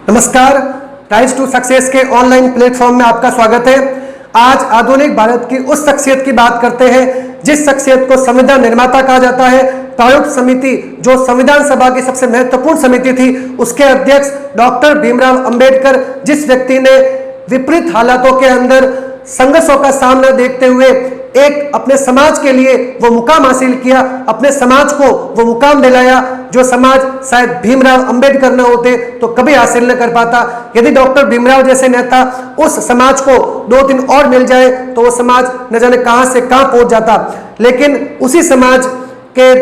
नमस्कार, rise to success के online platform में आपका स्वागत है। आज आधुनिक भारत की उस शख्सियत की बात करते हैं जिस शख्सियत को संविधान निर्माता कहा जाता है। प्रारूप समिति जो संविधान सभा की सबसे महत्वपूर्ण समिति थी, उसके अध्यक्ष डॉक्टर भीमराव अंबेडकर, जिस व्यक्ति ने विपरीत हालातों के अंदर संघर्षों का सामना देखते हुए एक अपने समाज के लिए वो मुकाम हासिल किया, अपने समाज को वो मुकाम दिलाया जो समाज शायद भीमराव अंबेडकर न होते तो कभी हासिल न कर पाता। यदि डॉक्टर भीमराव जैसे नेता उस समाज को 2 दिन और मिल जाए तो वो समाज न जाने कहां से कहां पहुंच जाता। लेकिन उसी समाज के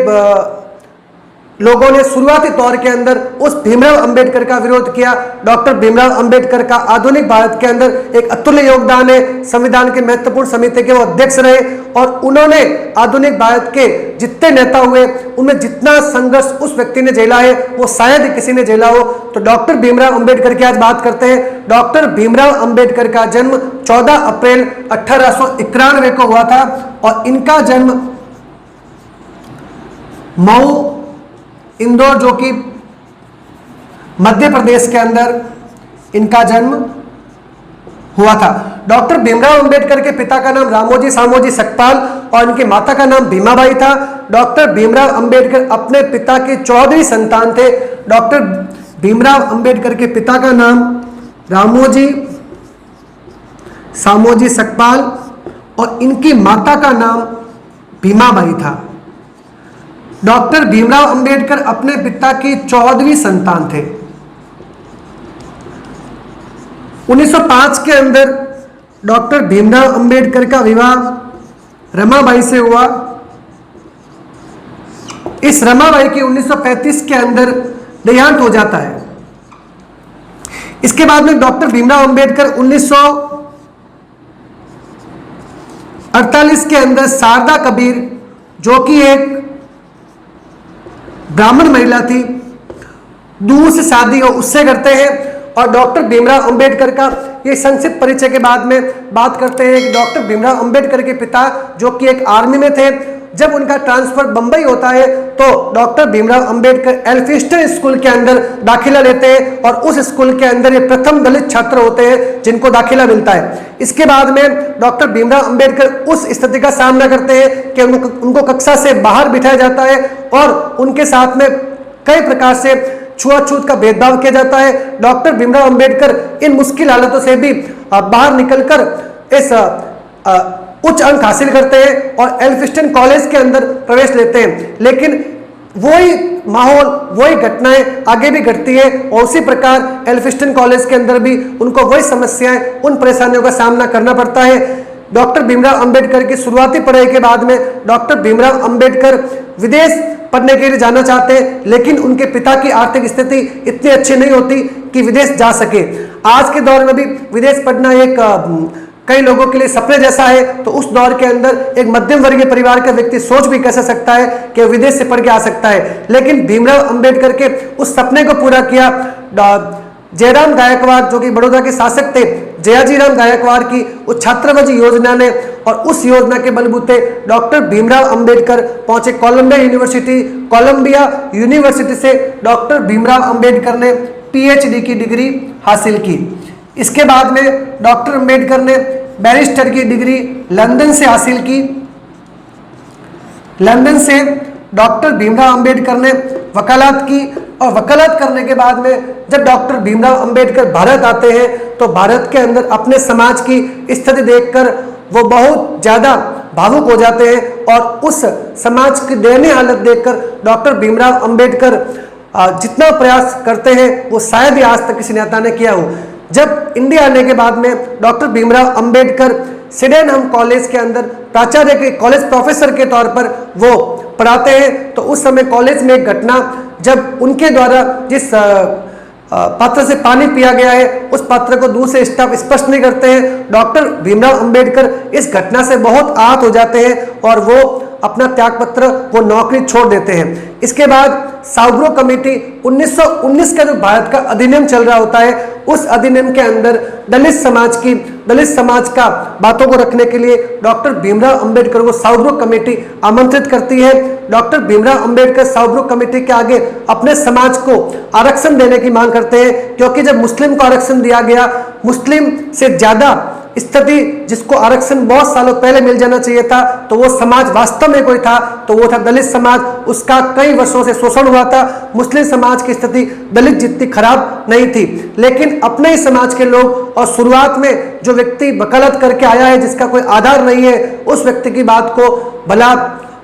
लोगों ने शुरुआती तौर के अंदर उस भीमराव अंबेडकर का विरोध किया। डॉक्टर भीमराव अंबेडकर का आधुनिक भारत के अंदर एक अतुल्य योगदान है। संविधान के महत्वपूर्ण समिति के वो अध्यक्ष रहे और उन्होंने आधुनिक भारत के जितने नेता हुए उनमें जितना संघर्ष उस व्यक्ति ने झेला है वो शायद किसी ने झेला हो। तो डॉक्टर भीमराव अंबेडकर की आज बात करते हैं। डॉक्टर भीमराव अंबेडकर का जन्म 14 अप्रैल 1891 को हुआ था और इनका जन्म मऊ इंदौर जो कि मध्य प्रदेश के अंदर इनका जन्म हुआ था। डॉक्टर भीमराव अंबेडकर के पिता का नाम रामोजी सामोजी सकपाल और इनकी माता का नाम भीमाबाई था। डॉक्टर भीमराव अंबेडकर अपने पिता के 14वीं संतान थे। डॉक्टर भीमराव अंबेडकर के पिता का नाम रामोजी सामोजी सकपाल और इनकी माता का नाम भीमाबाई था। डॉक्टर भीमराव अंबेडकर अपने पिता की 14वीं संतान थे। 1905 के अंदर डॉक्टर भीमराव अंबेडकर का विवाह रमाबाई से हुआ। इस रमाबाई की 1935 के अंदर देहांत हो जाता है। इसके बाद में डॉक्टर भीमराव अंबेडकर 1948 के अंदर शारदा कबीर जो कि एक ब्राह्मण महिला थी, दूर से शादी हो उससे करते हैं। और डॉक्टर भीमराव अंबेडकर का ये संक्षिप्त परिचय के बाद में बात करते हैं कि डॉक्टर भीमराव अंबेडकर के पिता जो कि एक आर्मी में थे, जब उनका ट्रांसफर बंबई होता है तो doctor Bhimrao Ambedkar Elphinstone school के अंदर दाखिला लेते हैं और उस स्कूल के अंदर ये प्रथम दलित छात्र होते हैं जिनको दाखिला मिलता है। इसके बाद में डॉक्टर भीमराव अंबेडकर उस स्थिति का सामना करते हैं कि उनको कक्षा से बाहर बिठाया जाता है और उनके साथ में कई प्रकार से छुआछूत का भेदभाव किया जाता है। डॉक्टर भीमराव अंबेडकर इन मुश्किल हालातों से भी बाहर निकलकर इस उच्च अंक हासिल करते हैं और एल्फिस्टन कॉलेज के अंदर प्रवेश लेते हैं। लेकिन वही माहौल, वही घटनाएं आगे भी घटती है और उसी प्रकार एल्फिस्टन कॉलेज के अंदर भी उनको वही समस्याएं, उन परेशानियों का सामना करना पड़ता है। डॉक्टर भीमराव अंबेडकर की शुरुआती पढ़ाई के बाद में डॉक्टर भीमराव अंबेडकर विदेश पढ़ने के लिए जाना चाहते हैं, लेकिन उनके पिता की आर्थिक स्थिति इतनी अच्छी नहीं होती कि विदेश जा सके। आज के दौर में भी विदेश पढ़ना एक कई लोगों के लिए सपने जैसा है, तो उस दौर के अंदर एक मध्यम वर्गीय परिवार का व्यक्ति सोच भी कैसे सकता है कि विदेश से पढ़ के आ सकता है। लेकिन भीमराव अंबेडकर के उस सपने को पूरा किया जयराम गायकवाड़ जो कि बड़ौदा के शासक थे, जयाजीराम गायकवाड़ की उस छात्रवृत्ति योजना ने, और उस योजना के बलबूते डॉक्टर भीमराव अंबेडकर पहुंचे कोलंबिया यूनिवर्सिटी। कोलंबिया यूनिवर्सिटी से डॉक्टर भीमराव अंबेडकर ने पीएचडी की डिग्री हासिल की। इसके बाद में डॉक्टर अंबेडकर ने बैरिस्टर की डिग्री लंदन से हासिल की। लंदन से डॉक्टर भीमराव अंबेडकर ने वकालत की और वकालत करने के बाद में जब डॉक्टर भीमराव अंबेडकर भारत आते हैं तो भारत के अंदर अपने समाज की स्थिति देखकर वो बहुत ज़्यादा भावुक हो जाते हैं और उस समाज की दयनीय हालत देखकर डॉक्टर भीमराव अंबेडकर जितना प्रयास करते हैं वो शायद ही आज तक किसी नेता ने किया हो। जब इंडिया आने के बाद में doctor Bhimrao Ambedkar Sydenham college के अंदर प्राचार्य के कॉलेज प्रोफेसर के तौर पर वो पढ़ाते हैं, तो उस समय कॉलेज में एक घटना, जब उनके द्वारा जिस पात्र से पानी पिया गया है उस पात्र को दूर से स्टाफ स्पष्ट नहीं करते हैं। डॉक्टर भीमराव अंबेडकर इस घटना से बहुत आहत हो जाते हैं और वो अपना त्यागपत्र, वो नौकरी छोड़ देते हैं। इसके बाद साउग्रो कमेटी 1919 का जो भारत का अधिनियम चल रहा होता है, उस अधिनियम के अंदर दलित समाज की दलित समाज का बातों को रखने के लिए डॉक्टर भीमराव अंबेडकर को साउथब्रुक कमेटी आमंत्रित करती है। डॉक्टर भीमराव अंबेडकर साउथब्रुक कमेटी के आगे अपने समाज को आरक्षण देने की मांग करते हैं, क्योंकि जब मुस्लिम को आरक्षण दिया गया, मुस्लिम से ज्यादा स्थिति जिसको आरक्षण बहुत सालों पहले मिल जाना चाहिए था, तो वो समाज वास्तव में कोई था तो वो था दलित समाज। उसका कई वर्षों से शोषण हुआ था। मुस्लिम समाज की स्थिति दलित जितनी खराब नहीं थी, लेकिन अपने ही समाज के लोग और शुरुआत में जो व्यक्ति वकालत करके आया है जिसका कोई आधार नहीं है, उस व्यक्ति की बात को भला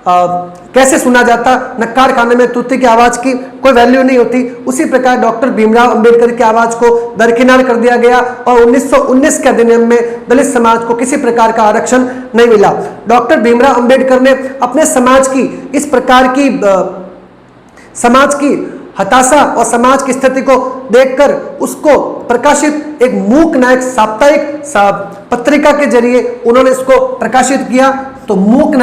कैसे सुना जाता। नक्कार खाने में तूती की आवाज की कोई वैल्यू नहीं होती। उसी प्रकार डॉक्टर भीमराव अंबेडकर की आवाज को दरकिनार कर दिया गया और 1919 के अधिनियम में दलित समाज को किसी प्रकार का आरक्षण नहीं मिला। डॉक्टर भीमराव अंबेडकर ने अपने समाज की इस प्रकार की समाज की हताशा और समाज की स्थिति को देखकर उसको प्रकाशित एक मूक नायक साप्ताहिक पत्रिका के जरिए उन्होंने इसको प्रकाशित किया। तो मूक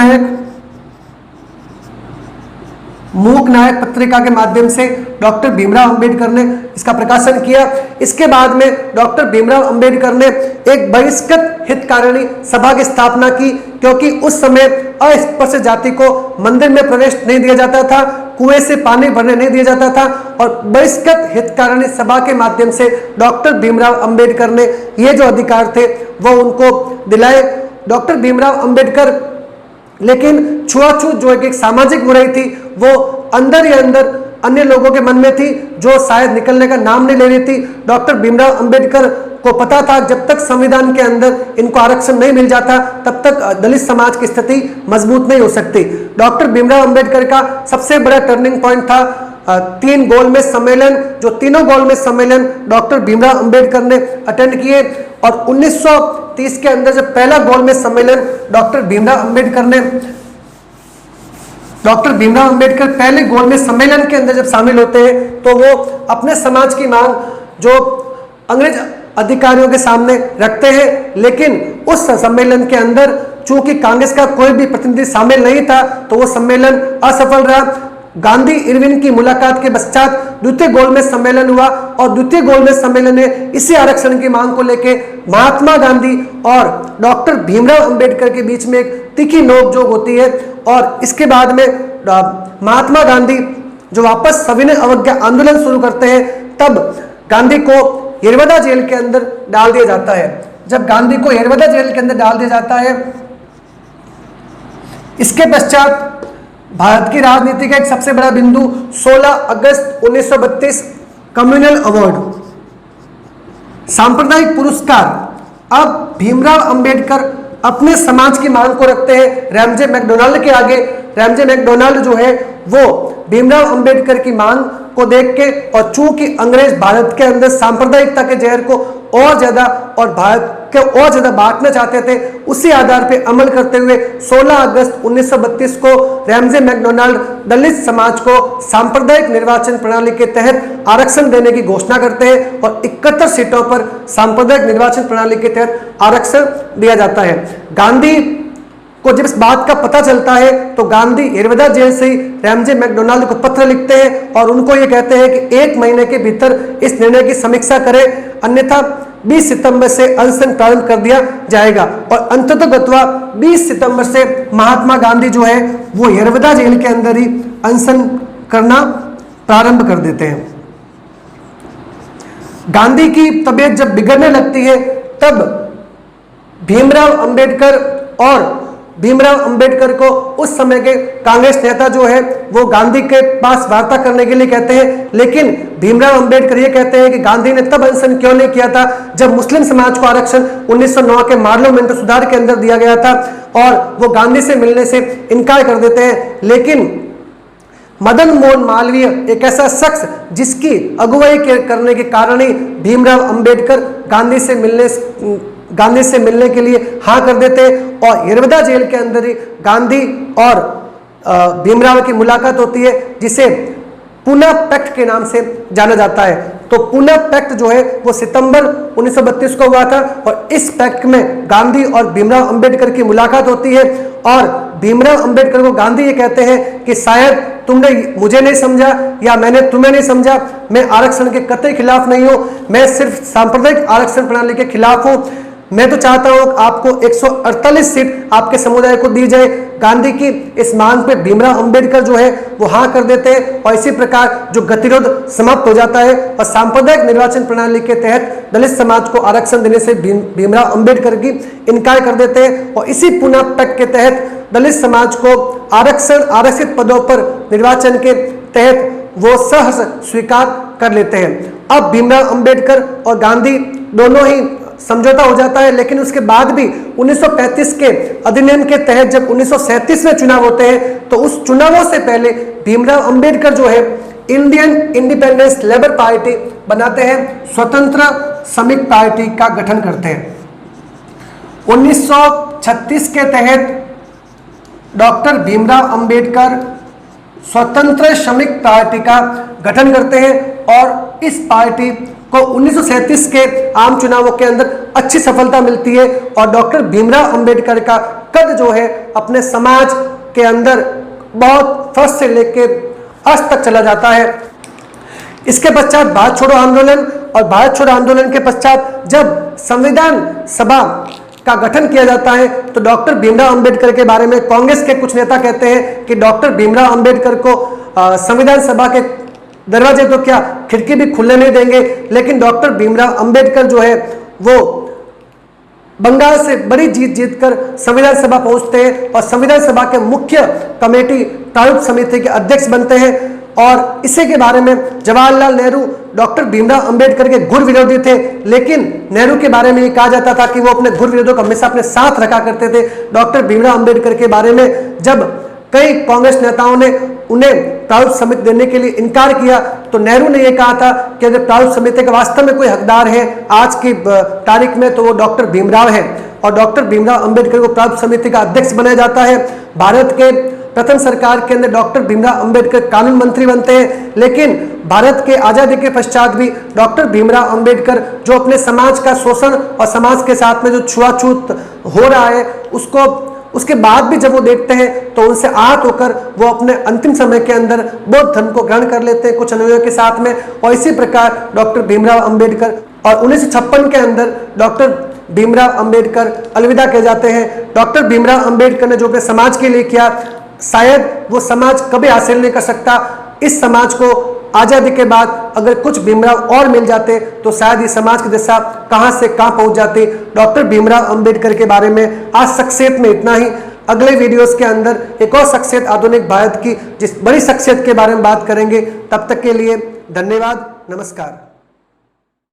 नायक पत्रिका के माध्यम से डॉक्टर भीमराव अंबेडकर ने इसका प्रकाशन किया। इसके बाद में डॉक्टर भीमराव अंबेडकर ने एक बहिष्कृत हितकारिणी सभा की स्थापना की, क्योंकि उस समय अस्पृश्य जाति को मंदिर में प्रवेश नहीं दिया जाता था, कुएं से पानी भरने नहीं दिया जाता था, और बहिष्कृत हितकारिणी सभा के माध्यम से डॉक्टर भीमराव अंबेडकर ने ये जो अधिकार थे वो उनको दिलाए। डॉक्टर भीमराव अंबेडकर लेकिन छुआछूत जो एक सामाजिक बुराई थी वो अंदर ही अंदर अन्य लोगों के मन में थी, जो शायद निकलने का नाम नहीं ले रही थी। डॉक्टर भीमराव अंबेडकर को पता था जब तक संविधान के अंदर इनको आरक्षण नहीं मिल जाता तब तक दलित समाज की स्थिति मजबूत नहीं हो सकती। डॉक्टर भीमराव अंबेडकर का सबसे बड़ा टर्निंग पॉइंट था 3 गोलमेज सम्मेलन। जो तीनों गोलमेज सम्मेलन डॉक्टर भीमराव अंबेडकर ने अटेंड किए, और 1930 के अंदर जब पहला गोलमेज सम्मेलन डॉक्टर भीमराव अंबेडकर पहले गोलमेज सम्मेलन के अंदर जब शामिल होते हैं तो वो अपने समाज की मांग जो अंग्रेज अधिकारियों के सामने रखते हैं, लेकिन उस सम्मेलन के अंदर चूंकि कांग्रेस का कोई भी प्रतिनिधि शामिल नहीं था तो वो सम्मेलन असफल रहा। गांधी इरविन की मुलाकात के पश्चात द्वितीय गोलमेज सम्मेलन हुआ, और द्वितीय गोलमेज सम्मेलन में इसी आरक्षण की मांग को लेकर महात्मा गांधी और डॉक्टर भीमराव अंबेडकर के बीच में एक तीखी नोकझोंक होती है। और इसके बाद में महात्मा गांधी जो वापस सविनय अवज्ञा आंदोलन शुरू करते हैं, तब गांधी को यरवदा जेल के अंदर डाल दिया जाता है। जब गांधी को यरवदा जेल के अंदर डाल दिया जाता है, इसके पश्चात भारत की राजनीति का एक सबसे बड़ा बिंदु 16 अगस्त 1932 कम्युनल अवार्ड, सांप्रदायिक पुरस्कार। अब भीमराव अंबेडकर अपने समाज की मांग को रखते हैं रैमजे मैकडोनाल्ड के आगे। रैमजे मैकडोनाल्ड जो है वो भीमराव अंबेडकर की मांग को देख के, और चूंकि अंग्रेज भारत के अंदर सांप्रदायिकता के जहर को और ज्यादा और भारत के और ज्यादा बांटना चाहते थे, उसी आधार पे अमल करते हुए 16 अगस्त 1932 को रैमजे मैकडोनाल्ड दलित समाज को सांप्रदायिक निर्वाचन प्रणाली के तहत आरक्षण देने की घोषणा करते हैं, और 71 सीटों पर सांप्रदायिक निर्वाचन प्रणाली के तहत आरक्षण दिया जाता है। गांधी को जब इस बात का पता चलता है तो गांधी यरवदा जेल से ही रैमजे मैकडोनाल्ड को पत्र लिखते हैं और उनको ये कहते हैं कि 1 महीने के भीतर इस निर्णय की समीक्षा करें, अन्यथा 20 सितंबर से अनशन प्रारंभ कर दिया जाएगा। और अंततः 20 सितंबर से महात्मा गांधी जो है वो यरवदा जेल के अंदर ही अनशन करना प्रारंभ कर देते हैं। गांधी की तबीयत जब बिगड़ने लगती है तब भीमराव अंबेडकर को उस समय के कांग्रेस नेता जो है वो गांधी के पास वार्ता करने के लिए कहते हैं, लेकिन भीमराव अंबेडकर ये कहते हैं कि गांधी ने तब अनशन क्यों नहीं किया था जब मुस्लिम समाज को आरक्षण 1909 के पार्लियामेंट सुधार के अंदर दिया गया था, और वो गांधी से मिलने से इनकार कर देते हैं। लेकिन मदन मोहन मालवीय एक ऐसा शख्स जिसकी अगुवाई करने के कारण ही भीमराव अंबेडकर गांधी से मिलने के लिए हाँ कर देते, और यरवदा जेल के अंदर ही गांधी और भीमराव की मुलाकात होती है, जिसे पुणे पैक्ट के नाम से जाना जाता है। तो पुणे पैक्ट जो है वो सितंबर 1932 को हुआ था, और इस पैक्ट में गांधी और भीमराव अंबेडकर की मुलाकात होती है, और भीमराव अंबेडकर को गांधी ये कहते हैं कि शायद तुमने मुझे नहीं समझा या मैंने तुम्हें नहीं समझा, मैं आरक्षण के कतई खिलाफ नहीं हूं, मैं सिर्फ सांप्रदायिक आरक्षण प्रणाली के खिलाफ हूं। मैं तो चाहता हूं आपको 148 सीट आपके समुदाय को दी जाए। गांधी की इस मांग पे भीमराव अंबेडकर जो है वो हाँ कर देते हैं और इसी प्रकार जो गतिरोध समाप्त हो जाता है और सांप्रदायिक निर्वाचन प्रणाली के तहत दलित समाज को आरक्षण देने से भीमराव अंबेडकर की इनकार कर देते हैं और इसी पुनः पैक्ट के तहत दलित समाज को आरक्षण आरक्षित पदों पर निर्वाचन के तहत वो सहर्ष स्वीकार कर लेते हैं। अब भीमराव अंबेडकर और गांधी दोनों ही समझौता हो जाता है, लेकिन उसके बाद भी 1935 के अधिनियम के तहत जब 1937 में चुनाव होते हैं तो उस चुनावों से पहले भीमराव अंबेडकर जो है इंडियन इंडिपेंडेंस लेबर पार्टी बनाते हैं, स्वतंत्र श्रमिक पार्टी का गठन करते हैं। 1936 के तहत डॉक्टर भीमराव अंबेडकर स्वतंत्र श्रमिक पार्टी का गठन करते हैं और इस पार्टी को 1937 के आम चुनावों के अंदर अच्छी सफलता मिलती है और डॉक्टर भीमराव अंबेडकर का कद जो है अपने समाज के अंदर बहुत फर्स्ट से लेकर आज तक चला जाता है। इसके पश्चात भारत छोड़ो आंदोलन और भारत छोड़ो आंदोलन के पश्चात जब संविधान सभा का गठन किया जाता है तो डॉक्टर भीमराव अंबेडकर के बारे में कांग्रेस के कुछ नेता कहते हैं कि डॉक्टर भीमराव अंबेडकर को संविधान सभा के दरवाजे तो क्या खिड़की भी खुलने नहीं देंगे, लेकिन डॉक्टर भीमराव अंबेडकर जो है वो बंगाल से बड़ी जीत कर संविधान सभा पहुंचते हैं और संविधान सभा के मुख्य कमेटी प्रारूप समिति के अध्यक्ष बनते हैं। और इसी के बारे में जवाहरलाल नेहरू डॉक्टर भीमराव अंबेडकर के घोर विरोधी थे, लेकिन नेहरू के बारे में ये कहा जाता था कि वो अपने घोर विरोधियों को हमेशा अपने साथ रखा करते थे। डॉक्टर भीमराव अंबेडकर के बारे में जब कई कांग्रेस नेताओं ने उन्हें प्रारूप समिति देने के लिए इनकार किया तो नेहरू ने यह कहा था कि अगर प्रारूप समिति का वास्तव में कोई हकदार है आज की तारीख में तो वो डॉक्टर भीमराव है और डॉक्टर भीमराव अंबेडकर को प्रारूप समिति का अध्यक्ष बनाया जाता है। भारत के प्रथम सरकार के अंदर डॉक्टर भीमराव अंबेडकर कानून मंत्री बनते हैं, लेकिन भारत के आजादी के पश्चात भी डॉक्टर भीमराव अंबेडकर जो अपने समाज का शोषण और समाज के साथ में जो छुआछूत हो रहा है उसके बाद भी जब वो देखते हैं तो उनसे आहत होकर वो अपने अंतिम समय के अंदर बौद्ध धर्म को ग्रहण कर लेते हैं कुछ अनुयायियों के साथ में। और इसी प्रकार डॉक्टर भीमराव अंबेडकर और 1956 के अंदर डॉक्टर भीमराव अंबेडकर अलविदा कह जाते हैं। डॉक्टर भीमराव अंबेडकर ने जो अपने समाज के लिए किया शायद वो समाज कभी हासिल नहीं कर सकता। इस समाज को आजादी के बाद अगर कुछ भीमराव और मिल जाते तो शायद ये समाज की दिशा कहां से कहां पहुंच जाती। डॉक्टर भीमराव अंबेडकर के बारे में आज शख्सियत में इतना ही। अगले वीडियोस के अंदर एक और शख्सियत आधुनिक भारत की जिस बड़ी शख्सियत के बारे में बात करेंगे। तब तक के लिए धन्यवाद, नमस्कार।